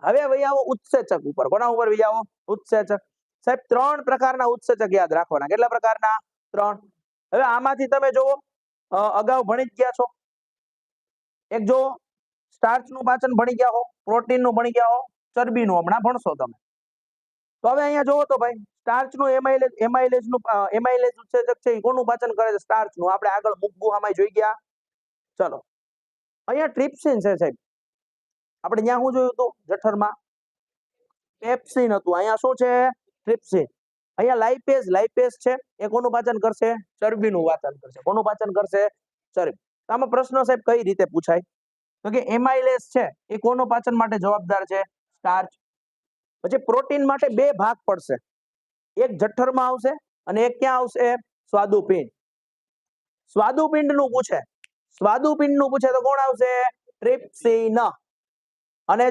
હવે વહી આવો ઉત્સેચક ઉપર. કોના ઉપર વહી આવો? ઉત્સેચક. સાહેબ 3 પ્રકારના ઉત્સેચક યાદ રાખવાના. કેટલા પ્રકારના? 3. હવે આમાંથી તમે જુઓ અગાઉ ભણી જ ગયા છો. એક જો સ્ટાર્ચનું પાચન ભણી ગયા હો, પ્રોટીનનું ભણી ગયા હો, ચરબીનું હમણાં ભણશો તમે. તો હવે અહીંયા જોવો તો ભાઈ સ્ટાર્ચનું એમાઇલેજ ઉત્સેચક છે એ કોનું પાચન કરે છે? સ્ટાર્ચનું. આપણે આગળ મુકગુહામાં જોઈ ગયા. ચલો અહીંયા ટ્રિપ્સિન છે સાહેબ. આપણે ત્યાં શું જોયું હતું જઠરમાં? પેપ્સિન હતું. અહીંયા શું છે? ટ્રિપ્સિન. અહીંયા લાઇપેઝ છે એ કોનું પાચન કરશે? ચરબીનું પાચન કરશે. કોનું પાચન કરશે? ચરબી. આમાં પ્રશ્ન સાહેબ કઈ રીતે પૂછાય? તો કે એમાઇલેઝ છે એ કોનું પાચન માટે જવાબદાર છે? સ્ટાર્ચ. પછી પ્રોટીન માટે 2 ભાગ પડશે. એક જઠરમાં આવશે અને એક ક્યાં આવશે? સ્વાદુપિંડ. સ્વાદુપિંડનું પૂછે તો કોણ આવશે? ટ્રિપ્સિન. અને